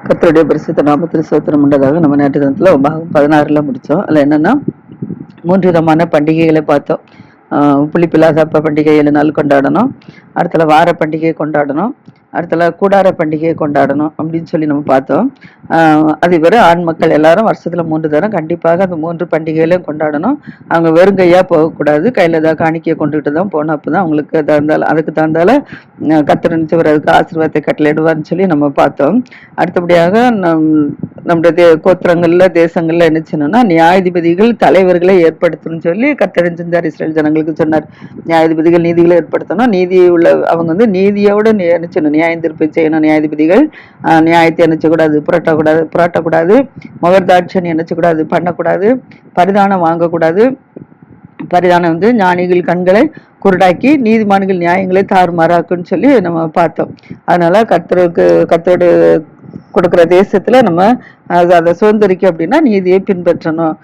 கர்த்தருடைய பரிசுத்த நாமத்தில் ஸ்தோத்திரம் உண்டதாக. நம்ம நேற்று தினத்துல பாகம் 16 முடிச்சோம். அதுல என்னன்னா 3 விதமான பண்டிகைகளை பார்த்தோம். புளிப்பில்லாத பண்டிகை 7 நாள் கொண்டாடணும், அடுத்தல வார பண்டிகை கொண்டாடணும், அடுத்தல கூடார பண்டிகையை கொண்டாடணும் அப்படின்னு சொல்லி நம்ம பார்த்தோம். அது வரை ஆண் மக்கள் எல்லாரும் வருஷத்துல 3 தரம் கண்டிப்பாக அந்த 3 பண்டிகைகளையும் கொண்டாடணும். அவங்க வெறுங்கையா போகக்கூடாது, கையில ஏதாவது காணிக்கையை கொண்டுகிட்டு தான் போகணும். அப்பதான் அவங்களுக்கு அதுக்கு தகுந்தால கர்த்தர் அதுக்கு ஆசீர்வாதத்தை கட்டளையிடுவார்னு சொல்லி நம்ம பார்த்தோம். அடுத்தபடியாக நம்முடைய கோத்திரங்கள்ல தேசங்கள்ல என்ன சொன்னோம்னா, நியாயாதிபதிகள் தலைவர்களை ஏற்படுத்தணும்னு சொல்லி கர்த்தர் செஞ்சார். இஸ்ரேல் ஜனங்களுக்கு சொன்னார், நியாயாதிபதிகள் நீதிகளை ஏற்படுத்தணும், நீதி உள்ள அவங்க நீதியோட என்ன செய்யணும், நியாயம் தீர்ப்பு செய்யணும். நியாயாதிபதிகள் நியாயத்தை நினைச்சக்கூடாது, புரட்டக்கூடாது, முகர்தாட்சன் நினைச்சக்கூடாது, பண்ணக்கூடாது, பரிதானம் வாங்கக்கூடாது. பரிதானம் ஞானிகள் கண்களை குருடாக்கி நீதிமான்கள் நியாயங்களை தாறுமாறாக்குன்னு சொல்லி நம்ம பார்த்தோம். அதனால கர்த்தரோட கொடுக்குற தேசத்துல நம்ம அதை சுதந்திரிக்க அப்படின்னா நீதியை பின்பற்றணும்.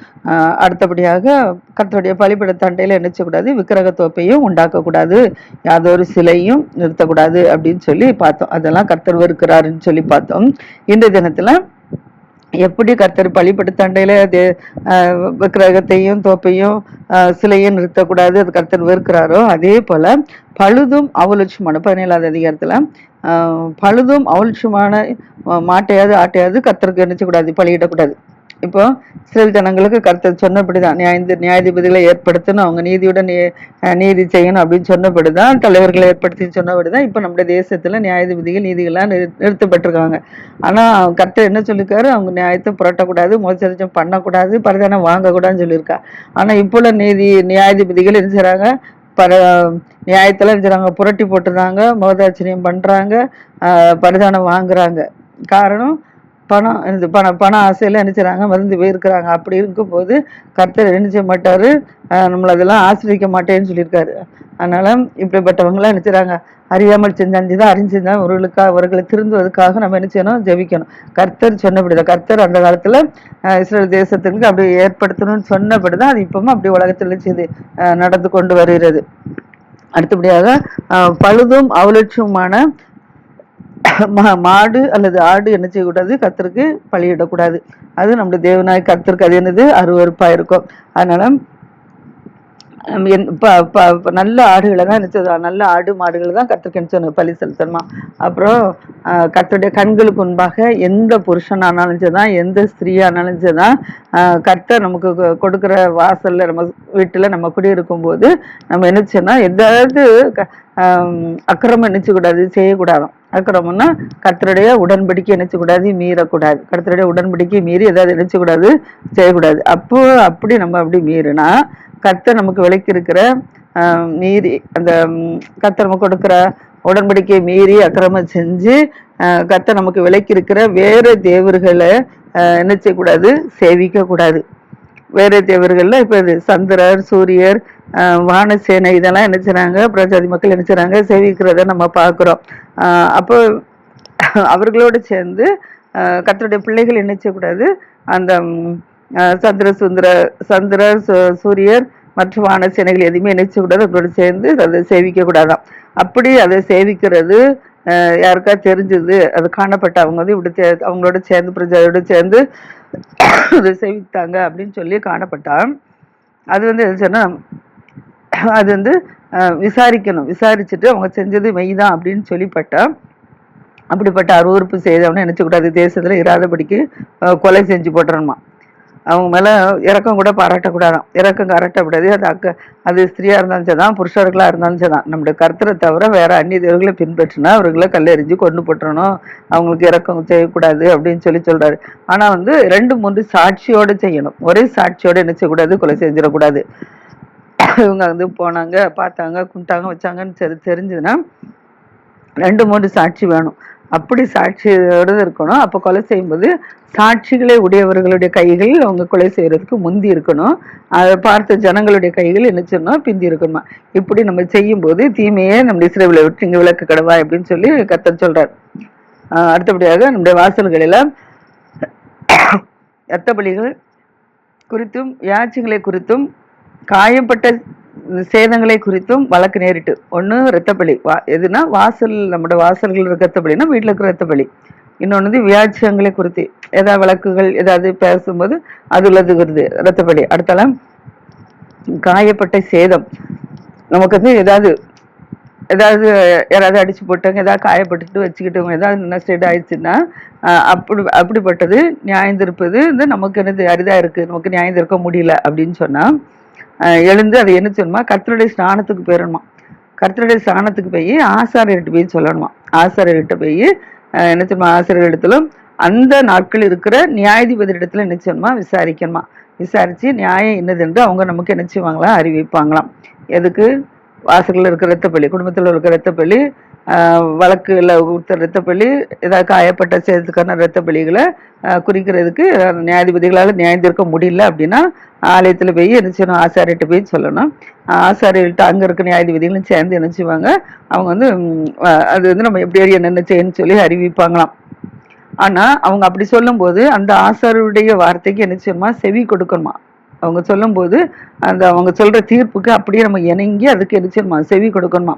அடுத்தபடியாக கர்த்தருடைய பலிபீட தண்டையில நினைச்சக்கூடாது, விக்கிரக தோப்பையும் உண்டாக்கக்கூடாது, யாதொரு சிலையும் நிறுத்தக்கூடாது அப்படின்னு சொல்லி பார்த்தோம். அதெல்லாம் கர்த்தர் வெறுக்கிறாருன்னு சொல்லி பார்த்தோம். இந்த தினத்துல எப்படி கர்த்தர் பலிபீட தண்டையில விக்கிரகத்தையும் தோப்பையும் சிலையும் நிறுத்தக்கூடாது, அது கர்த்தர் வெறுக்கிறாரோ, அதே போல பழுதும் அவலட்சமான 17வது அதிகாரத்துல பழுதும் அவலட்சமான மாட்டையாவது ஆட்டையாவது கர்த்தருக்கு நினைச்சக்கூடாது, பலியிடக்கூடாது. இப்போ இஸ்ரேல் ஜனங்களுக்கு கர்த்தர் சொன்னபடிதான் நியாயாதிபதிகளை ஏற்படுத்தணும், அவங்க நீதியுடன் நீதி செய்யணும் அப்படின்னு சொன்னபடிதான், தலைவர்களை ஏற்படுத்தி சொன்னபடிதான் இப்ப நம்முடைய தேசத்துல நியாயாதிபதிகள் நீதிகள்லாம் நிறுத்தப்பட்டிருக்காங்க. ஆனா கர்த்தர் என்ன சொல்லிருக்காரு, அவங்க நியாயத்தை புரட்டக்கூடாது, மோசடிச்சம் பண்ணக்கூடாது, பரிதானம் வாங்கக்கூடாதுன்னு சொல்லியிருக்கா. ஆனா இப்போ உள்ள நியாயாதிபதிகள் என்ன செய்றாங்க, நியாயத்துல என்ன புரட்டி போட்டுறாங்க, மோதாச்சரியம் பண்றாங்க, பரிதானம் வாங்குறாங்க. காரணம் பண ஆசையில நினைச்சாங்க, மருந்து போயிருக்கிறாங்க. அப்படி இருக்கும்போது கர்த்தர் என்ன செய்ய மாட்டாரு, நம்மள அதெல்லாம் ஆசிரியிக்க மாட்டேன்னு சொல்லியிருக்காரு. அதனால இப்படிப்பட்டவங்களாம் நினைச்சாங்க, அறியாமல் செஞ்சாஞ்சுதான் அறிஞ்சுதான் அவர்களை திருந்துவதற்காக நம்ம என்ன செய்யணும், ஜெபிக்கணும். கர்த்தர் சொன்னபடிதான், கர்த்தர் அந்த காலத்துல இஸ்ரேல் தேசத்துக்கு அப்படி ஏற்படுத்தணும்னு சொன்னபடிதான் அது இப்பவும் அப்படி உலகத்துல செய்து நடந்து கொண்டு வருகிறது. அடுத்தபடியாக பழுதும் அவலட்சமான மாடு அல்லது ஆடு என்ன செய்யக்கூடாது, கர்த்தருக்கு பலியிடக்கூடாது. அது நம்முடைய தேவனாய் கர்த்தருக்கு அது என்னது, அருவருப்பா இருக்கும். அதனால நல்ல ஆடுகளை தான் நினைச்சது, நல்ல ஆடு மாடுகளை தான் கர்த்தருக்கு நினைச்சோம் பலி செலுத்தணுமா. அப்புறம் கர்த்தருடைய கண்களுக்கு முன்பாக எந்த புருஷனானாலும் சரிதான், எந்த ஸ்திரீயானாலும் சரிதான், கர்த்தர் நமக்கு கொடுக்குற வாசல்ல நம்ம வீட்டுல நம்ம குடியிருக்கும் போது நம்ம நினைச்சோம்னா எதாவது அக்கிரமம் நினைச்சக்கூடாது, செய்யக்கூடாது. அக்கிரமம்னா கர்த்தருடைய உடன்படிக்கை நினைச்சக்கூடாது, மீறக்கூடாது. கர்த்தருடைய உடன்படிக்கை மீறி ஏதாவது நினைச்சக்கூடாது, செய்யக்கூடாது. அப்படி நம்ம அப்படி மீறினா கர்த்தர் நமக்கு விலக்கி இருக்கிற மீறி அந்த கர்த்தர் நமக்கு கொடுக்கிற உடன்படிக்கையை மீறி அக்கிரமம் செஞ்சு கர்த்தர் நமக்கு விலக்கி இருக்கிற வேற தேவர்களை என்ன செய்யக்கூடாது, சேவிக்க கூடாது. வேற தேவர்கள்ல இப்ப சந்திரர், சூரியர், வானசேனை இதெல்லாம் என்ன செய்றாங்க, பிரஜாதி மக்கள் என்ன செய்றாங்க, சேவிக்கிறத நம்ம பார்க்கிறோம். அப்போ அவர்களோடு சேர்ந்து கர்த்தருடைய பிள்ளைகள் என்ன செய்யக்கூடாது, அந்த சந்திரர், சூரியர் மற்றும் வானசேனைகள் எதுவுமே என்ன செய்யக்கூடாது, அவர்களோட சேர்ந்து அதை சேவிக்க கூடாதான். அப்படி அதை சேவிக்கிறது யாருக்கா தெரிஞ்சது, அது காணப்பட்ட அவங்க இப்படி அவங்களோட சேர்ந்து பிரஜையோட சேர்ந்து அதை சேவித்தாங்க அப்படின்னு சொல்லி காணப்பட்டா, அது என்ன சொன்னா, அது விசாரிக்கணும். விசாரிச்சுட்டு அவங்க செஞ்சது மெய்தான் அப்படின்னு சொல்லிப்பட்டா, அப்படிப்பட்ட அருவறுப்பு செய்தவன நினைச்சக்கூடாது, தேசத்துல இராதபடிக்கு கொலை செஞ்சு போட்டுறணுமா. அவங்க மேல இறக்கம் கூட பாராட்டக்கூடாதான், இறக்கம் பாராட்டக்கூடாது. அது ஸ்திரீயா இருந்தாலும் சரிதான், புருஷர்களா இருந்தாலும் சரிதான், நம்முடைய கர்த்தரை தவிர வேற அந்நிய தேவர்களை பின்பற்றினா அவர்களை கல்லெறிஞ்சு கொண்டு போட்டுறணும், அவங்களுக்கு இறக்கம் செய்யக்கூடாது அப்படின்னு சொல்றாரு. ஆனா 2-3 சாட்சியோட செய்யணும். ஒரே சாட்சியோட என்ன செய்யக்கூடாது, கொலை செஞ்சிடக்கூடாது. இவங்க போனாங்க, பார்த்தாங்க, கும்பிட்டாங்க, வச்சாங்கன்னு தெரிஞ்சதுன்னா 2-3 சாட்சி வேணும். அப்படி சாட்சியோட இருக்கணும். அப்ப கொலை செய்யும்போது சாட்சிகளை உடையவர்களுடைய கைகள் அவங்க கொலை செய்யறதுக்கு முந்தி இருக்கணும். அதை பார்த்த ஜனங்களுடைய கைகள் என்ன சொன்னா பிந்தி இருக்கணுமா. இப்படி நம்ம செய்யும் போது தீமையே நம்ம இஸ்ரவேலை விட்டு இங்க விலக்கு கடவா அப்படின்னு சொல்லி கர்த்தர் சொல்றார். அடுத்தபடியாக நம்முடைய வாசல்களில இரத்த பலிகள் குறித்தும் யாட்சிகளை குறித்தும் காயப்பட்ட சேதங்களை குறித்தும் வழக்கு நேரிட்டு. ஒண்ணு இரத்தப்பலி, எதுனா நம்முடைய வாசல்கள் ரத்தப்பலினா வீட்டுல இருக்கிற ரத்தப்பலி. இன்னொன்று வந்து வியாட்சியங்களை குறித்து ஏதாவது வழக்குகள் ஏதாவது பேசும்போது அது உள்ளது வருது ரத்தப்படி. அடுத்தால காயப்பட்ட சேதம், நமக்கு வந்து ஏதாவது ஏதாவது யாராவது அடிச்சு போட்டாங்க, ஏதாவது காயப்பட்டுட்டு வச்சுக்கிட்டவங்க ஏதாவது நஷ்டம் ஆயிடுச்சுன்னா அப்படிப்பட்டது நியாயந்திருப்பது வந்து நமக்கு என்னது அரிதா இருக்கு, நமக்கு நியாயந்திருக்க முடியல அப்படின்னு சொன்னா எழுந்து அதை என்ன சொல்லணுமா, கர்த்தருடைய ஸ்நானத்துக்கு போயிடணுமா. கர்த்தருடைய ஸ்நானத்துக்கு போய் ஆசாரியர்கிட்ட போய் சொல்லணுமா. ஆசாரியர்கிட்ட போய் என்ன சொல்லணுமா, ஆசிரியர் இடத்திலும் அந்த நாட்கள் இருக்கிற நியாயாதிபதி இடத்துல என்ன செய்யணுமா, விசாரிக்கணுமா. விசாரிச்சு நியாயம் என்னது அவங்க நமக்கு என்ன செய்வாங்களாம், அறிவிப்பாங்களாம். எதுக்கு? வாசல்ல இருக்கிற ரத்தப்பள்ளி, குடும்பத்தில் இருக்கிற ரத்தப்பள்ளி, வழக்குல கொடுத்த ரத்தப்பள்ளி, ஏதாவது காயப்பட்ட சேதத்துக்கான ரத்தப்பள்ளிகளை குறிக்கிறதுக்கு நியாயாதிபதிகளால் நியாயந்திருக்க முடியல அப்படின்னா ஆலயத்துல போய் என்ன செய்யணும், ஆசாரிட்ட போய் சொல்லணும். ஆசாரிகிட்ட அங்க இருக்க நியாயாதிபதிகளும் சேர்ந்து என்ன செய்வாங்க, அவங்க வந்து அது வந்து நம்ம எப்படி என்னென்ன செய்யணும்னு சொல்லி அறிவிப்பாங்களாம். ஆனா அவங்க அப்படி சொல்லும் போது அந்த ஆசாரியருடைய வார்த்தைக்கு என்ன செய்யணுமா, செவி கொடுக்கணுமா. அவங்க சொல்லும் போது அந்த அவங்க சொல்ற தீர்ப்புக்கு அப்படியே நம்ம இணங்கி அதுக்கு என்ன செய்யணுமா, செவி கொடுக்கணுமா.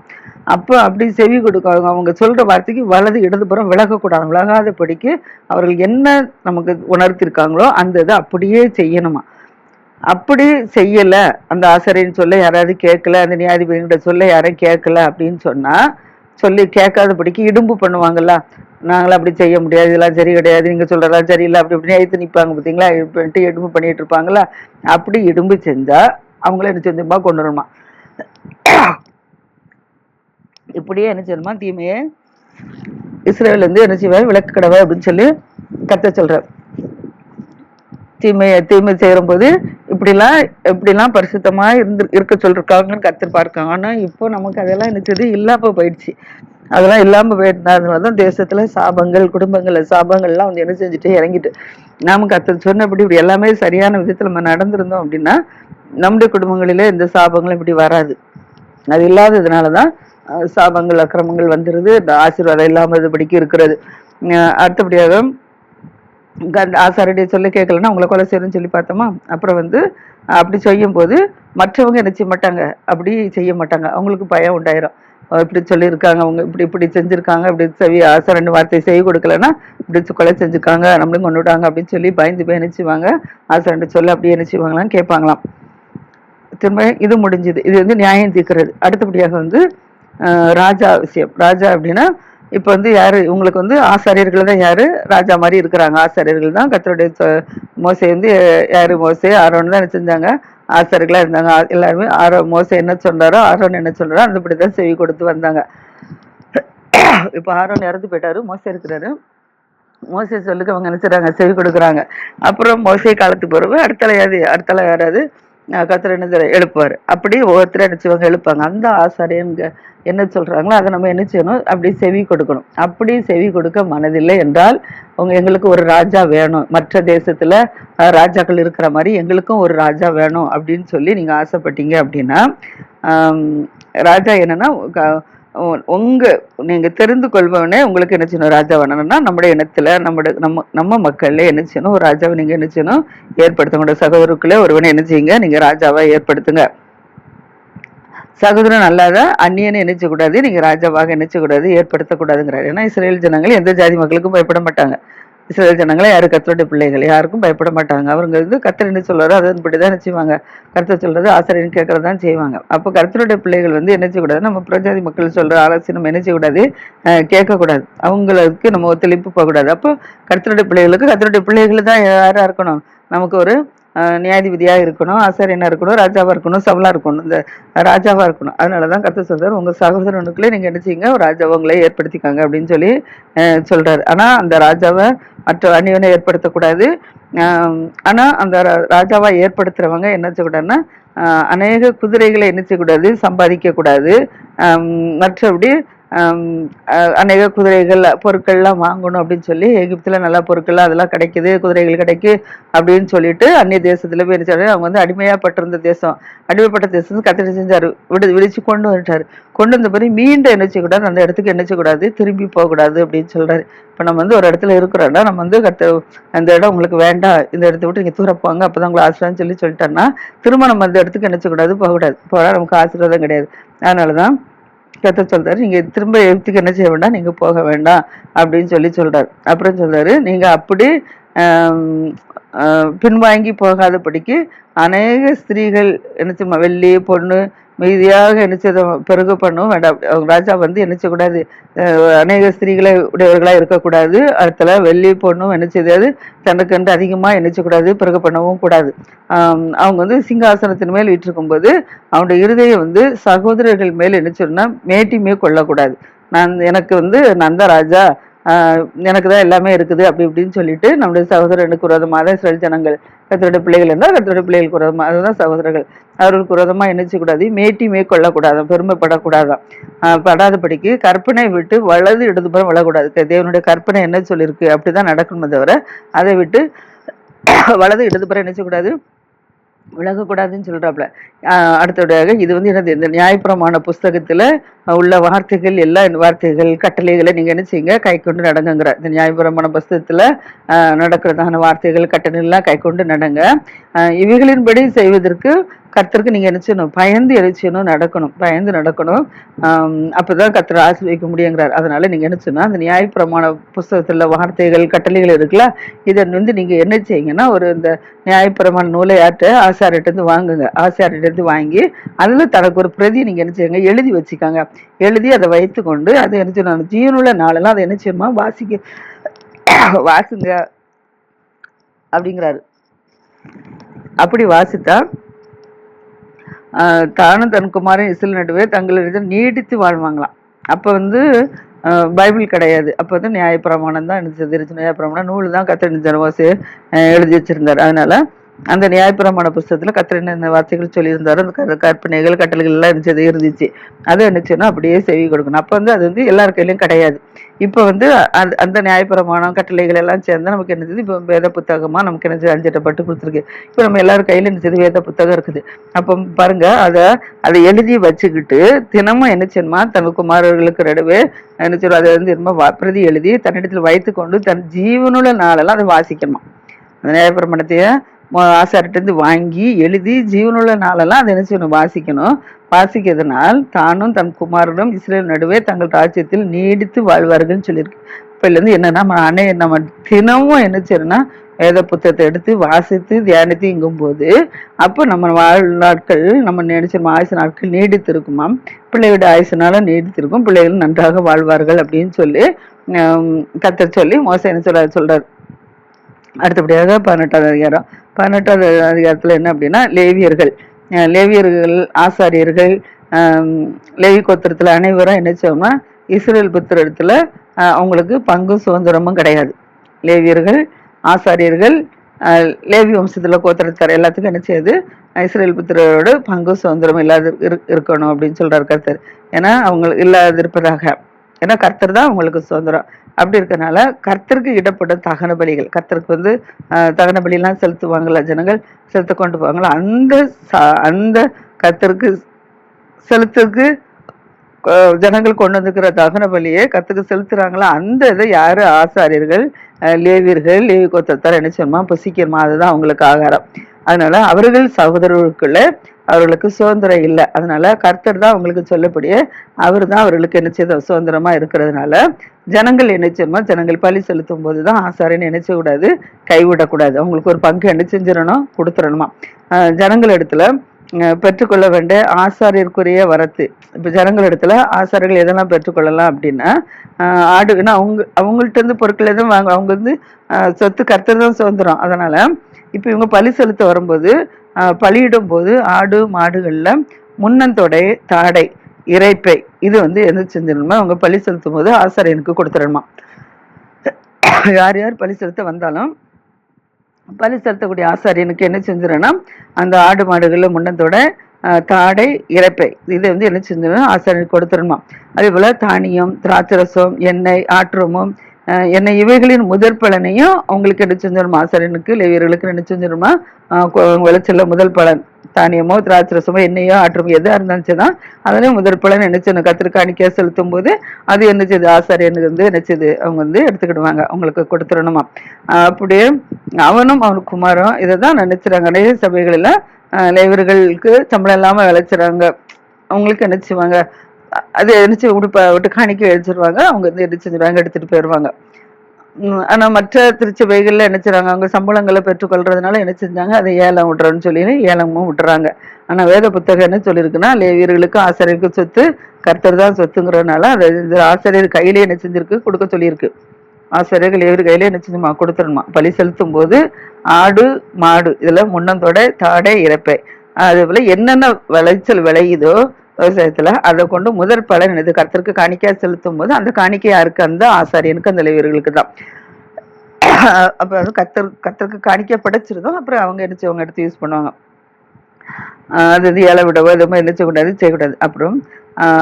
அப்போ அப்படி செவி கொடுக்க அவங்க சொல்ற வார்த்தைக்கு வலது இடதுபுறம் விலகக்கூடாது. விலகாதபடிக்கு அவர்கள் என்ன நமக்கு உணர்த்திருக்காங்களோ அந்த இதை அப்படியே செய்யணுமா. அப்படி செய்யல, அந்த ஆசிரியர் சொல்ல யாராவது கேட்கல, அந்த நியாயாதிபதிகிட்ட சொல்ல யாரும் கேட்கல அப்படின்னு சொன்னா, சொல்லி கேட்காதபடிக்கு இடும்பு பண்ணுவாங்கல்ல, நாங்களாம் அப்படி செய்ய முடியாது, இதெல்லாம் சரி கிடையாது, நீங்க சொல்றதெல்லாம் சரியில்லை, அப்படி இப்படின்னு எடுத்து நிற்பாங்க பார்த்தீங்களா, இடும்பு பண்ணிட்டு இருப்பாங்களா. அப்படி இடும்பு செஞ்சா அவங்கள என்ன செஞ்சுமா கொண்டு வரணுமா. இப்படியே என்ன செய்யணுமா, தீமையை இஸ்ரேல் இருந்து என்ன செய்வாங்க, விளக்கு கடவை அப்படின்னு சொல்லி கத்த சொல்ற. தீமை செய்யற போது இப்படிலாம் பரிசுத்தமா இருக்க சொல்லிருக்காங்கன்னு கத்து பார்க்காங்க. ஆனா இப்போ நமக்கு அதெல்லாம் என்னது இல்லாம போயிடுச்சு. அதெல்லாம் இல்லாம போயிட்டதுனாலதான் தேசத்துல சாபங்கள், குடும்பங்கள்ல சாபங்கள்லாம் வந்து என்ன செஞ்சுட்டு இறங்கிட்டு, நாம கத்து சொன்னபடி இப்படி எல்லாமே சரியான விதத்துல நம்ம நடந்திருந்தோம் அப்படின்னா நம்முடைய குடும்பங்களிலே இந்த சாபங்களும் இப்படி வராது. அது இல்லாததுனாலதான் சாபங்கள் அக்கிரமங்கள் வந்துருது, இந்த ஆசீர்வாதம் இல்லாமபடிக்கு இருக்கிறது. அடுத்தபடியாக அந்த ஆசாரியுடைய சொல்ல கேட்கலன்னா உங்களை கொலை செய்யணும்னு சொல்லி பார்த்தோமா. அப்புறம் வந்து அப்படி செய்யும் போது மற்றவங்க என்ன செய்ய மாட்டாங்க, அப்படி செய்ய மாட்டாங்க. அவங்களுக்கு பயம் உண்டாயிரும். இப்படி சொல்லியிருக்காங்க, அவங்க இப்படி இப்படி செஞ்சிருக்காங்க, இப்படி ஆசாரண்டு வார்த்தை செய்ய கொடுக்கலன்னா இப்படி கொலை செஞ்சுருக்காங்க, நம்மளும் கொண்டு விடாங்க அப்படின்னு சொல்லி பயந்து போய் நினைச்சுவாங்க. ஆசாரண்டு சொல்ல அப்படியே நினைச்சுவாங்களாம், கேட்பாங்களாம். திரும்ப இது முடிஞ்சுது. இது வந்து நியாயம் தீர்க்கிறது. அடுத்தபடியாக வந்து ராஜா விஷயம். ராஜா அப்படின்னா இப்ப வந்து யாரு, உங்களுக்கு வந்து ஆசாரியர்கள் தான் யாரு ராஜா மாதிரி இருக்கிறாங்க. ஆசாரியர்கள் தான் கர்த்தருடைய மோசை வந்து யாரு, மோசே ஆரோன் தான் என்ன செஞ்சாங்க, ஆசாரியர்களா இருந்தாங்க. எல்லாருமே மோசை என்ன சொல்றாரோ, ஆரோன் என்ன சொல்றாரோ அந்தபடிதான் செவி கொடுத்து வந்தாங்க. இப்ப ஆரோன் இறந்து போயிட்டாரு, மோசை இருக்கிறாரு. மோசை சொல்லுக்கு அவங்க நினைச்சுறாங்க, செவி கொடுக்குறாங்க. அப்புறம் மோசை காலத்துக்கு பிறகு அடுத்தல யாராவது கர்த்தர் என்ன எழுப்புவார். அப்படி ஒவ்வொருத்தரும் அடிச்சவங்க எழுப்பாங்க. அந்த ஆசாரியங்க என்ன சொல்றாங்களோ அதை நம்ம என்ன செய்யணும், அப்படி செவி கொடுக்கணும். அப்படி செவி கொடுக்க மனதில்லை என்றால் எங்களுக்கு ஒரு ராஜா வேணும், மற்ற தேசத்துல ராஜாக்கள் இருக்கிற மாதிரி எங்களுக்கும் ஒரு ராஜா வேணும் அப்படின்னு சொல்லி நீங்க ஆசைப்பட்டீங்க அப்படின்னா, ராஜா என்னன்னா நீங்க தெரிந்து கொள்பவனே உங்களுக்கு என்ன செய்யணும், ராஜா வேணும்னா நம்முடைய இனத்துல நம்ம மக்கள்ல என்ன செய்யணும், ஒரு ராஜாவை நீங்க என்ன செய்யணும், ஏற்படுத்த. உங்களோட சகோதரருக்குள்ளே ஒருவனை என்ன செய்யுங்க, நீங்க ராஜாவா ஏற்படுத்துங்க. சகோதரன் அல்லாத அந்நியனை நினைச்சக்கூடாது, நீங்க ராஜாவாக நினைச்சக்கூடாது, ஏற்படுத்தக்கூடாதுங்கிறாரு. ஏன்னா இஸ்ரேல் ஜனங்கள் எந்த ஜாதி மக்களுக்கும் பயப்பட மாட்டாங்க. இஸ்ரேல் ஜனங்களை யாரு, கர்த்தருடைய பிள்ளைகள் யாருக்கும் பயப்பட மாட்டாங்க. அவங்க வந்து கர்த்தர் என்ன சொல்றாரோ அதன்படிதான் நினைச்சுவாங்க. கர்த்தர் சொல்றது ஆசிரியர் கேட்கறதான் செய்வாங்க. அப்போ கர்த்தருடைய பிள்ளைகள் வந்து என்ன செய்யக்கூடாது, நம்ம பிரஜாதி மக்கள் சொல்ற ஆலோசனை நம்ம என்ன செய்யக்கூடாது, கேட்கக்கூடாது. அவங்களுக்கு நம்ம ஒத்துழைப்பு போகக்கூடாது. அப்போ கர்த்தருடைய பிள்ளைகள் தான் யாரா இருக்கணும், நமக்கு ஒரு நியாயாதிபதியா இருக்கணும், ஆசாரியனா இருக்கணும், ராஜாவா இருக்கணும், சவலா இருக்கணும், இந்த ராஜாவா இருக்கணும். அதனாலதான் கர்த்தர் சொல்றாரு, உங்க சகோதரனுக்குள்ளே நீங்க என்ன செய்யுங்க, ஒரு ராஜாவை உங்களே ஏற்படுத்திக்காங்க அப்படின்னு சொல்லி சொல்றாரு. ஆனா அந்த ராஜாவை மற்ற அந்நியனை ஏற்படுத்தக்கூடாது. ஆனா அந்த ராஜாவா ஏற்படுத்துறவங்க என்ன செய்யக்கூடாதுன்னா, அநேக குதிரைகளை என்ன செய்யக்கூடாது, சம்பாதிக்க கூடாது. மற்றபடி அநேக குதிரைகள் பொருட்கள்லாம் வாங்கணும் அப்படின்னு சொல்லி, எகிப்துல நல்ல பொருட்கள்லாம் அதெல்லாம் கிடைக்குது, குதிரைகள் கிடைக்கு அப்படின்னு சொல்லிட்டு அந்நிய தேசத்துல போய் என்ன, அவங்க வந்து அடிமையாப்பட்டிருந்த தேசம், அடிமைப்பட்ட தேசம் கத்திரி செஞ்சாரு, விழிச்சு கொண்டு வந்துட்டாரு. கொண்டு வந்த பிறகு மீண்டும் என்ன செய்யக்கூடாது, அந்த இடத்துக்கு என்ன செய்யக்கூடாது, திரும்பி போகக்கூடாது அப்படின்னு சொல்றாரு. இப்ப நம்ம வந்து ஒரு இடத்துல இருக்கிறோம்னா, நம்ம வந்து அந்த இடம் உங்களுக்கு வேண்டாம், இந்த இடத்த விட்டு நீங்க தூர போங்க, அப்பதான் உங்களை ஆசீர்வாதம் சொல்லிட்டோம்னா திரும்ப நம்ம அந்த இடத்துக்கு என்ன செய்யக்கூடாது, போகக்கூடாது. போனா நமக்கு ஆசீர்வாதம் கிடையாது. அதனாலதான் கர்த்தர் சொல்றாரு, நீங்க திரும்ப எகிப்துக்கு என்ன செய்ய வேண்டாம், நீங்க போக வேண்டாம் அப்படின்னு சொல்றாரு. அப்புறம் சொல்றாரு, நீங்க அப்படி ஆம், பின்வாங்கி போகாதபடிக்கு அநேக ஸ்திரீகள் என்ன செய்யுமா, வெள்ளி பொண்ணு மீதியாக என்ன செய்த பெருக பண்ணவும் வேண்டாம். அவங்க ராஜா வந்து என்ன செய்யக்கூடாது, அநேக ஸ்திரீகளை உடையவர்களா இருக்கக்கூடாது. அடுத்தல வெள்ளி பொண்ணும் என்ன செய்யாது, தனக்கு அதிகமா என்ன செய்யக்கூடாது, பிறகு பண்ணவும் கூடாது. அவங்க வந்து சிங்காசனத்தின் மேல் வீற்றிருக்கும் போது அவனுடைய இருதயம் வந்து சகோதரர்கள் மேல் என்ன சொல்லணும்னா மேட்டிமே கொள்ளக்கூடாது. எனக்கு வந்து நான் தான் ராஜா, எனக்கு தான் எல்லாமே இருக்குது அப்படி இப்படின்னு சொல்லிட்டு நம்முடைய சகோதரனுக்கு விரோதமாக இஸ்ரவேல் ஜனங்கள், கர்த்தருடைய பிள்ளைகள் இருந்தால் கர்த்தருடைய பிள்ளைகளுக்கு விரோதமாக, அதுதான் சகோதரர்கள், அவர்களுக்கு விரோதமாக என்ன செய்யக்கூடாது, மேட்டிமே கொள்ளக்கூடாதான், பெருமைப்படக்கூடாதான். படாதபடிக்கு கற்பனை விட்டு வலது இடதுபுறம் விழக்கூடாது. தேவனுடைய கற்பனை என்ன சொல்லியிருக்கு அப்படிதான் நடக்கணுமே தவிர அதை விட்டு வலது இடதுபுறம் என்ன செய்யக்கூடாது, விலகக்கூடாதுன்னு சொல்றாப்புல. அடுத்தபடியாக இது வந்து என்னது, இந்த நியாயப்பிரமாண புஸ்தகத்துல உள்ள வார்த்தைகள், எல்லா வார்த்தைகள் கட்டளைகளை நீங்க என்ன செய்யுங்க, கை கொண்டு நடங்குங்கிற. இந்த நியாயப்பிரமாண புஸ்தகத்துல நடக்கிறதான வார்த்தைகள் கட்டளை எல்லாம் கை கொண்டு நடங்க. இவைகளின்படி செய்வதற்கு கர்த்தருக்கு நீங்க என்ன செய்யணும், பயந்து என்ன செய்யணும், நடக்கணும், பயந்து நடக்கணும். அப்பதான் கர்த்தர் ஆசீர்வதிக்க முடியுங்கிறார். அதனால நீங்க என்ன சொன்னா, அந்த நியாயப்பிரமாண புஸ்தகத்துல வார்த்தைகள் கட்டளைகள் இருக்குல்ல, இதை வந்து நீங்க என்ன செய்யுங்கன்னா, ஒரு இந்த நியாயப்பிரமாண நூலை ஆசாரிட்டு வாங்குங்க. ஆசாரிட்டு வாங்கி அதுல தனக்கு ஒரு பிரதி நீங்க என்ன செய்யுங்க, எழுதி வச்சுக்காங்க. எழுதி அதை வைத்து கொண்டு அதை என்ன செய்யணும், ஜீவனுள்ள நாளெல்லாம் அதை என்ன செய்யணுமா, வாசுங்க அப்படிங்கிறாரு. அப்படி வாசித்தா தானும் தன் குமாரன் இஸ்ரவேல் நடுவே தங்களிடம் நீடித்து வாழ்வாங்களாம். அப்ப வந்து பைபிள் கிடையாது, அப்ப வந்து நியாயப்பிரமாணம் தான் இருந்துச்சு. நியாயப்பிரமாணம் நூல் தான் கர்த்தர் ஜனவாசி எழுதி வச்சிருந்தாரு. அதனால அந்த நியாயப்பிரமாண புஸ்தகத்துல கர்த்தர் என்ன வார்த்தைகள் சொல்லியிருந்தாரு, அந்த கற்பனைகள் கட்டளைகள் எல்லாம் இருந்துச்சு. அதை என்னச்சுன்னா அப்படியே செவி கொடுக்கணும். அப்ப வந்து அது வந்து எல்லார் கையிலும் கிடையாது. இப்ப வந்து அந்த நியாயப்பிரமாணம் கட்டளைகள் எல்லாம் சேர்ந்தா நமக்கு என்னது, இப்ப வேத புத்தகமா நமக்கு என்ன அஞ்சட்டப்பட்டு கொடுத்துருக்கு. இப்ப நம்ம எல்லாரும் கையில என்னது, வேத புத்தகம் இருக்குது. அப்ப பாருங்க, அதை எழுதி வச்சுக்கிட்டு தினமும் என்ன செய்யணுமா, தன் குமாரர்களுக்கு நடுவே என்ன செய்யும், அதை வந்து என்னமோ பிரதி எழுதி தன்னிடத்தில் வைத்து கொண்டு தன் ஜீவனுள்ள நாளெல்லாம் அதை வாசிக்கணுமா. அந்த நியாயப்பிரமாணத்தைய ஆசாரிட்டு வாங்கி எழுதி ஜீவனுள்ள நாளெல்லாம் அதை என்ன செய்யணும், வாசிக்கணும். வாசிக்கிறதுனால் தானும் தன் குமாரனும் இஸ்ரவேல் நடுவே தங்கள் ராஜ்யத்தில் நீடித்து வாழ்வார்கள் சொல்லியிருக்கு. இப்ப இருந்து என்னன்னா, நம்ம தினமும் என்ன செய்யணும்னா வேத புத்தகத்தை எடுத்து வாசித்து தியானித்து இங்கும் போது அப்போ நம்ம வாழ்நாட்கள், நம்ம நினைச்சோம் ஆயுசு நாட்கள் நீடித்து இருக்குமாம். பிள்ளையோட ஆயுசுனால நீடித்திருக்கும், பிள்ளைகள் நன்றாக வாழ்வார்கள் அப்படின்னு சொல்லி கர்த்தர் சொல்லி மோசே என்ன சொல்றாரு. அடுத்தபடியாக 18வது அதிகாரம். 18வது அதிகாரத்துல என்ன அப்படின்னா, லேவியர்கள் ஆசாரியர்கள் லேவி கோத்திரத்துல அனைவரும் என்ன செய்வோம்னா இஸ்ரவேல் புத்திரத்துல அவங்களுக்கு பங்கும் சுதந்திரமும் கிடையாது. லேவியர்கள் ஆசாரியர்கள் லேவி வம்சத்துல கோத்திரத்தார் எல்லாத்துக்கும் என்ன செய்யுது, இஸ்ரவேல் புத்திரரோட பங்கு சுதந்திரம் இல்லாத இருக்கணும் அப்படின்னு சொல்றாரு கர்த்தர். ஏன்னா அவங்க இல்லாத இருப்பதாக, ஏன்னா கர்த்தர் தான் அவங்களுக்கு சுதந்திரம். அப்படி இருக்கனால கர்த்தருக்கு இடப்படும் தகன பலிகள், கர்த்தருக்கு வந்து தகன பலியெல்லாம் செலுத்துவாங்கல்ல, ஜனங்கள் செலுத்த கொண்டு போவாங்களா, அந்த கர்த்தருக்கு செலுத்துக்கு ஜனங்கள் கொண்டு வந்துக்கிற தகன பலியை கர்த்தருக்கு செலுத்துறாங்களா, அந்த இதை யாரு, ஆசாரியர்கள் லேவியர்கள் லேவி கோத்திரத்தார் என்ன செய்யணுமா, புசிக்கணுமா, அதுதான் அவங்களுக்கு ஆகாரம். அதனால அவர்கள் சகோதரர்களுக்குள்ள அவர்களுக்கு சுதந்திரம் இல்லை. அதனால கர்த்தர் தான் அவங்களுக்கு சொல்லப்படியே அவர் தான் அவர்களுக்கு என்ன செய்த சுதந்திரமா இருக்கிறதுனால ஜனங்கள் என்ன செய்யணுமா, ஜனங்கள் பலி செலுத்தும் போதுதான் ஆசாரியன்னு என்ன செய்யக்கூடாது, கைவிடக்கூடாது. அவங்களுக்கு ஒரு பங்கு என்ன செஞ்சிடணும், கொடுத்துடணுமா. ஜனங்கள் இடத்துல பெற்றுக்கொள்ள வேண்டிய ஆசாரியருக்குரிய வரத்து. இப்ப ஜனங்கள் இடத்துல ஆசாரியர்கள் எதெல்லாம் பெற்றுக்கொள்ளலாம் அப்படின்னா, ஆடுனா அவங்கள்ட்ட இருந்து பொருட்கள் எதுவும் வாங்க, அவங்க வந்து சொத்து கர்த்தர் தான் சுதந்திரம். அதனால இப்ப இவங்க பலி செலுத்த வரும்போது பலியிடும் போது ஆடு மாடுகள்ல முன்னந்தொடை தாடை இறைப்பை இது வந்து என்ன செஞ்சிடணுமா, அவங்க பலி செலுத்தும் போது ஆசாரியனுக்கு கொடுத்துடணுமா. யார் யார் பலி செலுத்த வந்தாலும் பலி செலுத்தக்கூடிய ஆசாரியனுக்கு என்ன செஞ்சிடணும்னா, அந்த ஆடு மாடுகள்ல முன்னத்தோட தாடை இறைப்பை இதை வந்து என்ன செஞ்சிடணும், ஆசாரியனுக்கு கொடுத்துடணுமா. அதே போல தானியம் திராட்சரசம் எண்ணெய் ஆற்றுமம் எண்ணெய் இவைகளின் முதல் பலனையும் அவங்களுக்கு என்ன செஞ்சிடணுமா, ஆசாரியனுக்கு லேவியர்களுக்கு என்ன செஞ்சிடணுமா, விளைச்சல முதல் பலன் தானியமோ திராட்சரசமோ எண்ணெயோ ஆற்றுமோ எதா இருந்துச்சுன்னா அதுல முதல் பலன் என்ன செய்யணும், கர்த்தருக்கு காணிக்கையா செலுத்தும் போது அது என்ன செய்யுது, ஆசாரியனுக்கு வந்து என்ன செய்யுது, அவங்க வந்து எடுத்துக்கிடுவாங்க, அவங்களுக்கு கொடுத்துடணுமா. அப்படியே அவனும் அவனுக்கு குமாரம் இதை தான் நினைச்சுறாங்க. நிறைய சபைகளில் லேவியர்களுக்கு சம்பளம் இல்லாம விளைச்சுறாங்க. அவங்களுக்கு என்ன செய்வாங்க, அது எரிச்சு உடுப்ப விட்டு காணிக்க வச்சிருவாங்க. அவங்க வந்து என்ன செஞ்சிருவாங்க, எடுத்துட்டு போயிருவாங்க. ஆனா மற்ற திருச்சபைகள்ல என்ன செய்றாங்க, அவங்க சம்பளங்களை பெற்றுக்கொள்றதுனால என்ன செஞ்சாங்க, அதை ஏலம் விடுறோன்னு சொல்லி ஏலமும் விட்டுறாங்க. ஆனா வேத புத்தகம் என்ன சொல்லியிருக்குன்னா, லேவியர்களுக்கும் ஆசிரியருக்கும் சொத்து கர்த்தர் தான் சொத்துங்கிறதுனால அதை ஆசிரியர் கையிலே என்ன செஞ்சிருக்கு, கொடுக்க சொல்லியிருக்கு. ஆசிரியர்கள் லேவியர் கையிலே என்ன செஞ்சுமா, கொடுத்துடணுமா. பலி செலுத்தும் போது ஆடு மாடு இதுல முன்னந்தொடை தாடை இறப்பை, அதே போல என்னென்ன விளைச்சல் விளையுதோ விவசாயத்துல அதை கொண்டு முதற் பலன் என்னது, கர்த்தருக்கு காணிக்கையா செலுத்தும் போது அந்த காணிக்கை யாருக்கு, அந்த ஆசாரியனுக்கு அந்த லேவியர்களுக்கு தான். அப்ப அது கர்த்தருக்கு காணிக்கை படைச்சிருந்தோம், அப்புறம் அவங்க என்ன செய்வாங்க, எடுத்து யூஸ் பண்ணுவாங்க. அது வந்து ஏழை விடவோ இது மாதிரி என்ன செய்யக்கூடாது. அப்புறம்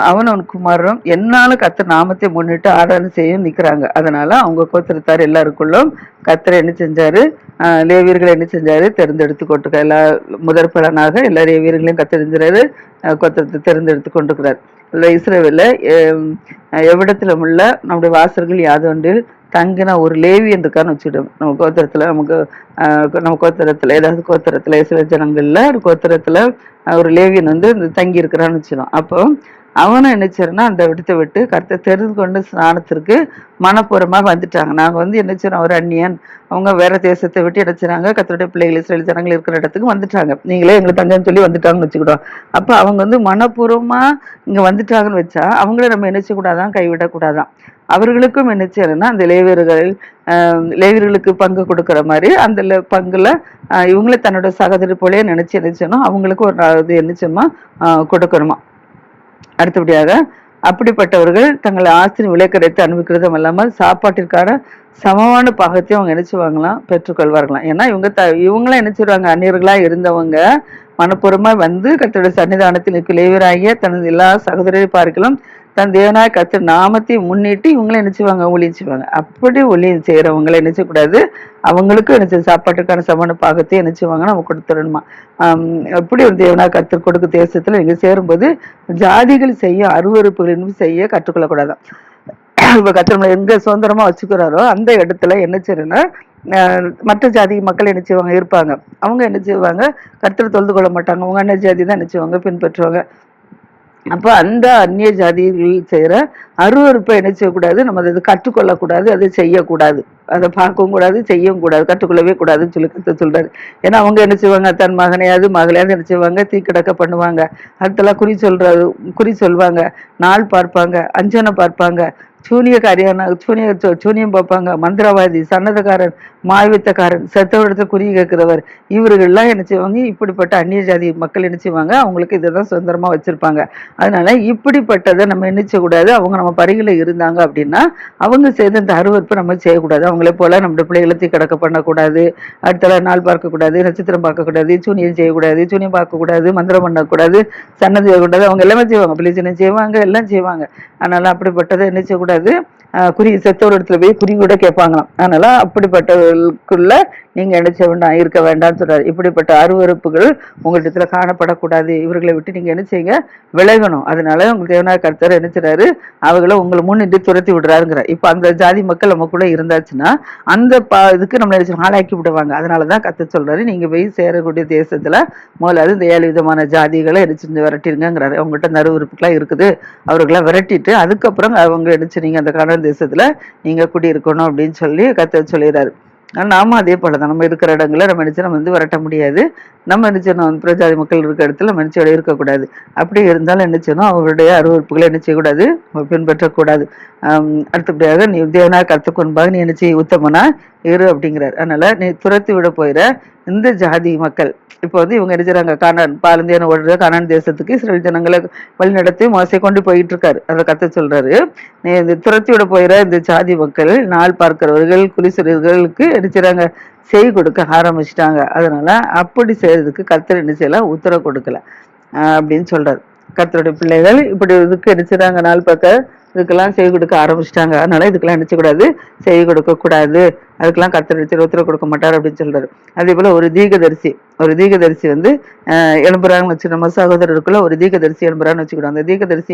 அவன் குமாரரும் என்னாலும் கர்த்தர் நாமத்தை முன்னிட்டு ஆராதனை செய்ய நிக்கிறாங்க. அதனால அவங்க கோத்திரத்தார் எல்லாருக்குள்ளும் கர்த்தர் என்ன செஞ்சாரு, லேவியர்களை என்ன செஞ்சாரு, தேர்ந்தெடுத்து கொண்டு எல்லா முதற் பலனாக எல்லா லேவியர்களையும் கத்தறிஞ்சாரு, கோத்திரத்தை தேர்ந்தெடுத்து கொண்டிருக்கிறார். இஸ்ரவேல்ல எவ்விடத்திலும் உள்ள நம்முடைய வாசல்கள் யாதொன்றில் தங்கின ஒரு லேவியன் இருக்கான்னு வச்சுக்கிட்டோம். நம்ம கோத்திரத்துல நமக்கு நம்ம கோத்திரத்துல ஏதாவது கோத்திரத்துல இஸ்ரவேல் ஜனங்கள்ல ஒரு கோத்திரத்துல ஒரு லேவியன் வந்து தங்கி இருக்கிறான்னு வச்சிடும். அப்போ அவனும் என்ன செய்யறனா, அந்த இடத்தை விட்டு கர்த்தர் தெரிந்து கொண்டு ஸ்நானத்திற்கு மனப்பூர்வமாக வந்துட்டாங்க. நாங்க வந்து என்ன செய்யறோம், ஒரு அந்நியன், அவங்க வேற தேசத்தை விட்டு என்ன செய்றாங்க, கர்த்தருடைய பிள்ளைகள் இஸ்ரவேல் ஜனங்கள் இருக்கிற இடத்துக்கு வந்துட்டாங்க, நீங்களே எங்களுக்கு தங்கன்னு சொல்லி வந்துட்டாங்கன்னு வச்சுக்கிட்டோம். அப்ப அவங்க வந்து மனப்பூர்வமா இங்க வந்துட்டாங்கன்னு வச்சா அவங்கள நம்ம என்ன செய்யக்கூடாதான், கைவிடக்கூடாதான். அவர்களுக்கும் என்ன செய்யணும்னா, அந்த லேவியர்களுக்கு பங்கு கொடுக்கற மாதிரி அந்த பங்குல இவங்களே தன்னோட சகோதரி போலே நினைச்சு நினைச்சணும், அவங்களுக்கு ஒரு இது என்னச்சுமா கொடுக்கணுமா. அடுத்தபடியாக அப்படிப்பட்டவர்கள் தங்களை ஆஸ்திரி விலை கிடைத்து அனுபவிக்கிறதும் இல்லாமல் சாப்பாட்டிற்கான சமமான பாகத்தையும் அவங்க நினைச்சுவாங்களாம், பெற்றுக்கொள்வார்களாம். ஏன்னா இவங்களாம் நினைச்சிருவாங்க, அந்நியர்களா இருந்தவங்க மனப்பூர்வமா வந்து கர்த்தருடைய சன்னிதானத்தில் நிற்கும் லேவியராகிய தனது எல்லா சகோதரரை பார்க்கலாம் தன் தேவனாய் கர்த்தர் நாமத்தை முன்னிட்டு இவங்களை நினைச்சுவாங்க, ஊழியம் செய்வாங்க. அப்படி ஊழியம் செய்யறவங்களை நினைச்சக்கூடாது, அவங்களுக்கும் நினைச்ச சாப்பாட்டுக்கான சமமான பாகத்தை நினைச்சுவாங்க, நம்ம கொடுத்துடணுமா. எப்படி ஒரு தேவனாய் கர்த்தர் கொடுக்க தேசத்துல இங்க சேரும்போது ஜாதிகள் செய்ய அருவறுப்புகளின் செய்ய கற்றுக்கொள்ளக்கூடாதான். இப்ப கர்த்தர் எங்க சுதந்திரமா வச்சுக்கிறாரோ அந்த இடத்துல என்ன செய்யறதுன்னா, மற்ற ஜாதி மக்கள் என்ன செய்வாங்க இருப்பாங்க, அவங்க என்ன செய்வாங்க, கர்த்தரை தொழுது கொள்ள மாட்டாங்க, அவங்க அன்ன ஜாதி தான் என்ன செய்வாங்க பின்பற்றுவாங்க. அப்போ அந்த அந்நிய ஜாதிகள் செய்யற அருவறுப்பை என்ன செய்யக்கூடாது, நம்ம அதை கற்றுக்கொள்ளக்கூடாது, அதை செய்யக்கூடாது, அதை பார்க்கவும் கூடாது, செய்யவும் கூடாது, கற்றுக்கொள்ளவே கூடாதுன்னு சொல்லி கருத்து சொல்றாரு. ஏன்னா அவங்க என்ன செய்வாங்க, தன் மகனையாவது மகளையாவது என்ன செய்வாங்க, தீக்கிடக்க பண்ணுவாங்க, அடுத்தலாம் குறி சொல்வாங்க, நாள் பார்ப்பாங்க, அஞ்சனை பார்ப்பாங்க, சூனியம் பார்ப்பாங்க, மந்திரவாதி, சன்னதக்காரன், மாய்வித்தக்காரன், செத்தவடத்தை குறி கேட்கிறவர், இவர்கள்லாம் என்ன செய்வாங்க, இப்படிப்பட்ட அந்நிய ஜாதி மக்கள் என்ன செய்வாங்க, அவங்களுக்கு இதைதான் சுதந்திரமா வச்சிருப்பாங்க. அதனால இப்படிப்பட்டதை நம்ம என்ன செய்யக்கூடாது, அவங்க நம்ம பருகில இருந்தாங்க அப்படின்னா அவங்க செய்த இந்த அருவறுப்பை நம்ம செய்யக்கூடாது. அவங்களே போல நம்முடைய பிள்ளைகளை தீக்கடக்க பண்ணக்கூடாது, அடுத்த நாள் பார்க்கக்கூடாது, நட்சத்திரம் பார்க்கக்கூடாது, சூனியம் செய்யக்கூடாது, சூனியம் பார்க்கக்கூடாது, மந்திரம் பண்ணக்கூடாது, சன்னதி செய்யக்கூடாது. அவங்க எல்லாமே செய்வாங்க, பிள்ளைச்சினம் செய்வாங்க, எல்லாம் செய்வாங்க. அதனால அப்படிப்பட்டதை என்ன செய்யக்கூடாது, குறி செத்தோர் இடத்துல போய் குறி கூட கேட்பாங்களாம். அதனால அப்படிப்பட்டவர்களுக்குள்ள நீங்க என்ன செய்ய வேண்டாம், இருக்க வேண்டாம்னு சொல்றாரு. இப்படிப்பட்ட அருவறுப்புகள் உங்களிடத்துல காணப்படக்கூடாது, இவர்களை விட்டு நீங்க என்ன செய்யுங்க, விலகணும். அதனால உங்களுக்கு தேவனாய கர்த்தர் என்ன செய்றாரு, அவங்களை உங்களை முன்னிட்டு துரத்தி விடுறாருங்கிறார். இப்ப அந்த ஜாதி மக்கள் நம்ம கூட இருந்தாச்சுன்னா அந்த இதுக்கு நம்ம ஆளாக்கி விடுவாங்க. அதனாலதான் கர்த்தர் சொல்றாரு, நீங்க போய் சேரக்கூடிய தேசத்துல முதலாவது இந்த 7 விதமான ஜாதிகளை எரிச்சு விரட்டிருங்கிறாரு. அவங்ககிட்ட அந்த அருவறுப்புகள்லாம் இருக்குது, அவர்களை விரட்டிட்டு அதுக்கப்புறம் அவங்க எடுத்து நீங்க அந்த கானான் தேசத்துல நீங்க குடியிருக்கணும் அப்படின்னு சொல்லி கர்த்தர் சொல்லிடுறாரு. நாம அதே போலதான், நம்ம இருக்கிற இடங்களை நம்ம நினைச்சு நம்ம வந்து விரட்ட முடியாது. நம்ம நினைச்சோம் பிரஜாதி மக்கள் இருக்கிற இடத்துல நம்ம நினைச்சோட இருக்கக்கூடாது. அப்படி இருந்தாலும் என்ன செய்யணும், அவருடைய அருவறுப்புகளை என்ன செய்யக்கூடாது, பின்பற்றக்கூடாது. அடுத்தபடியாக நீ தேவனாய் கர்த்தருக்கு முன்பாக நீ என்ன செய்ய, உத்தமனா இரு அப்படிங்கிறார். அதனால நீ துரத்தி விட போயிற இந்த ஜாதி மக்கள் இப்போ வந்து இவங்க எரிஞ்சாங்க, கானான் பாலந்தியான ஓடுற கானான் தேசத்துக்கு இஸ்ரவேல் ஜனங்களை வழிநடத்தி மோசை கொண்டு போயிட்டு இருக்காரு. அதை கர்த்தர் சொல்றாரு, நீ இந்த துரத்தி விட போயிற இந்த ஜாதி மக்கள் நாள் பார்க்கிறவர்கள் குலிசுரர்களுக்கு எரிச்சுறாங்க, செய் கொடுக்க ஆரம்பிச்சிட்டாங்க. அதனால அப்படி செய்யறதுக்கு கர்த்தர் என்ன செய்யலாம், உத்தரவு கொடுக்கல அப்படின்னு சொல்றாரு. கர்த்தருடைய பிள்ளைகள் இப்படி இதுக்கு எரிச்சுறாங்க, நாள் பார்க்க இதுக்கெல்லாம் செவி கொடுக்க ஆரம்பிச்சிட்டாங்க. அதனால இதுக்கெல்லாம் நினைச்சக்கூடாது, செவி கொடுக்க கூடாது, அதுக்கெல்லாம் கர்த்தர் உத்தரவு கொடுக்க மாட்டார் அப்படின்னு சொல்றாரு. அதே போல ஒரு தீர்க்கதரிசி வந்து எழும்புறாங்கன்னு வச்சு, நம்ம சகோதரருக்குள்ள ஒரு தீர்க்கதரிசி எழும்புறான்னு வச்சுக்கிடும். அந்த தீர்க்கதரிசி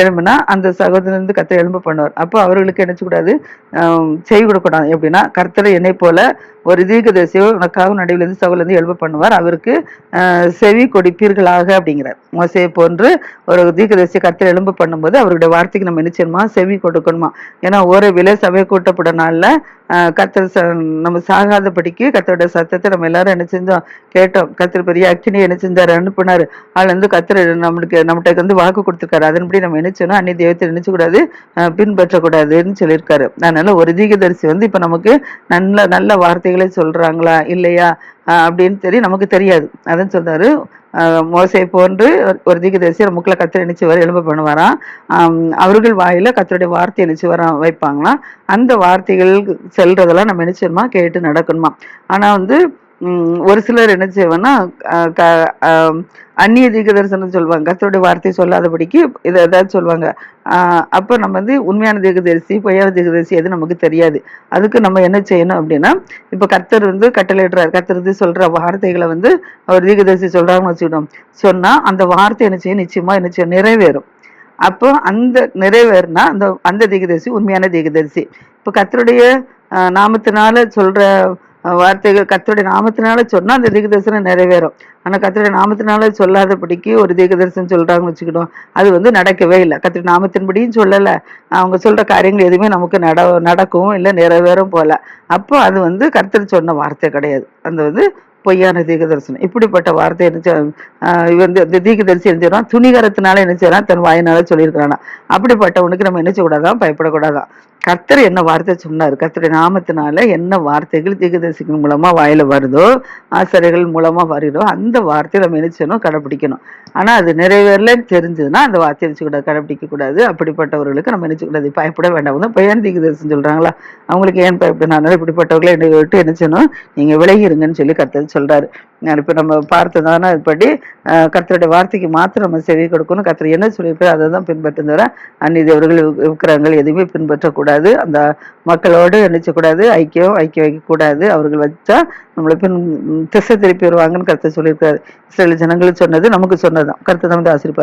எழும்புனா அந்த சகோதரர் வந்து கர்த்தர் எழும்ப பண்ணுவார். அப்போ அவர்களுக்கு நினைச்சக்கூடாது, செவி கொடுக்கக்கூடாது. எப்படின்னா, கர்த்தர் என்னை போல ஒரு தீர்க்கதரிசியோ உனக்காக நடுவிலிருந்து சகோதரர் எழும்ப பண்ணுவார், அவருக்கு செவி கொடுப்பீர்களாக அப்படிங்கிறார். மோசேயை போன்று ஒரு தீர்க்கதரிசி கர்த்தர் எழும்ப பண்ணும்போது அவருடைய வார்த்தைக்கு நம்ம என்ன செய்யணுமா, செவி கொடுக்கணுமா. ஏன்னா ஒரு விலை சபை கூட்டப்பட நாள்ல கர்த்தர் நம்ம சாகாதபடிக்கு கர்த்தருடைய சத்தத்தை நம்ம எல்லாரும் என்ன செஞ்சோம், கேட்டோம். கர்த்தர் பெரிய அக்கினியை என்ன செஞ்சாரு, அனுப்புனாரு. அதுல இருந்து கர்த்தர் நம்மகிட்ட வந்து வாக்கு கொடுத்திருக்காரு. அதன்படி நம்ம நினைச்சோம்னா அந்நிய தெய்வத்தை நினைச்சக்கூடாது, பின்பற்றக்கூடாதுன்னு சொல்லியிருக்காரு. அதனால ஒரு தீர்க்கதரிசி வந்து இப்ப நமக்கு நல்ல நல்ல வார்த்தைகளை சொல்றாங்களா இல்லையா அப்படின்னு நமக்கு தெரியாது. அதான் சொல்றாரு, மோசே போன்று ஒரு தீர்க்கதரிசி முக்கில் கர்த்தர் நினைச்சு எழும்ப பண்ணுவாராம். அவர்கள் வாயில கர்த்தருடைய வார்த்தை நினைச்சு வைப்பாங்களாம். அந்த வார்த்தைகள் செல்றதெல்லாம் நம்ம நினைச்சோமா கேட்டு நடக்கணுமா. ஆனா வந்து ஒரு சிலர் என்ன செய்வாங்கன்னா, அந்நிய தீர்க்கதரிசனம் சொல்லுவாங்க, கர்த்தருடைய வார்த்தை சொல்லாதபடிக்கு இதை ஏதாவது சொல்லுவாங்க. அப்ப நம்ம வந்து உண்மையான தீர்க்கதரிசி பொய்யான தீர்க்கதரிசி எது நமக்கு தெரியாது. அதுக்கு நம்ம என்ன செய்யணும் அப்படின்னா, இப்ப கர்த்தர் வந்து கட்டளையிடுறாரு, கர்த்தர் வந்து சொல்ற வார்த்தைகளை வந்து அவர் தீர்க்கதரிசி சொல்றாங்கன்னு வச்சுக்கிட்டோம், சொன்னா அந்த வார்த்தை என்ன செய்யும், நிச்சயமா என்ன செய்யும், நிறைவேறும். அப்போ அந்த நிறைவேறினா அந்த அந்த தீர்க்கதரிசி உண்மையான தீர்க்கதரிசி. இப்ப கர்த்தருடைய நாமத்தினால சொல்ற வார்த்தைகள் கர்த்தருடைய நாமத்தினால சொன்னா அந்த தீர்க்கதரிசனம் நிறைவேறும். ஆனா கர்த்தருடைய நாமத்தினால சொல்லாதபடிக்கு ஒரு தீர்க்கதரிசனம் சொல்றாங்கன்னு வச்சுக்கிட்டோம், அது வந்து நடக்கவே இல்லை. கர்த்தருடைய நாமத்தின்படியும் சொல்லல, அவங்க சொல்ற காரியங்கள் எதுவுமே நமக்கு நடக்கவும் இல்லை, நிறைவேறும் போல. அப்போ அது வந்து கர்த்தர் சொன்ன வார்த்தை கிடையாது, அந்த வந்து பொய்யான தீர்க்கதரிசனம். இப்படிப்பட்ட வார்த்தை இந்த தீர்க்கதரிசி என்ன செய்யறான், துணிகரத்தினால என்ன செய்யறான், தன் வாயினால சொல்லியிருக்கிறானா. அப்படிப்பட்டவனுக்கு நம்ம என்ன செய்யக்கூடாதான், பயப்படக்கூடாதான். கர்த்தர் என்ன வார்த்தை சொன்னார், கர்த்தருடைய நாமத்தினால என்ன வார்த்தைகள் தீர்க்கதரிசிகள் மூலமா வாயில வருதோ, ஆசிரியர்கள் மூலமா வருதோ, அந்த வார்த்தையை நம்ம என்ன செய்யணும், கடைபிடிக்கணும். ஆனா அது நிறைவேறலன்னு தெரிஞ்சதுன்னா அந்த வார்த்தையை நினைச்சுக்கூடாது, கடைபிடிக்க கூடாது. அப்படிப்பட்டவர்களுக்கு நம்ம நினைச்சுக்கூடாது, பயப்பட வேண்டாம். தான் பொய்யான தீர்க்கதரிசனம் சொல்றாங்களா, அவங்களுக்கு ஏன் பயப்படனால இப்படிப்பட்டவர்களை என்னை விட்டு என்ன செய்யணும், நீங்க விலகிருங்கன்னு சொல்லி கர்த்தர் சொல்றாரு. இப்ப நம்ம பார்த்ததான இப்படி கர்த்தருடைய வார்த்தைக்கு மாத்திரம் நம்ம செவி கொடுக்கணும். கர்த்தர் என்ன சொல்லியிருப்பாரு அதை தான் பின்பற்றும் தவிர அந்நிய தேவர்கள் இருக்கிறாங்க எதுவுமே பின்பற்றக்கூடாது. அந்த மக்களோடு நினைச்சக்கூடாது, ஐக்கியம் வைக்கக்கூடாது. அவர்கள் வச்சா நம்மளை திசை திருப்பி வருவாங்கன்னு கர்த்தர் சொல்லியிருக்காரு. இஸ்ரேல் ஜனங்களுக்கு சொன்னது நமக்கு சொன்னதுதான். கர்த்தர் தான் வந்து ஆசீர்வாதம்.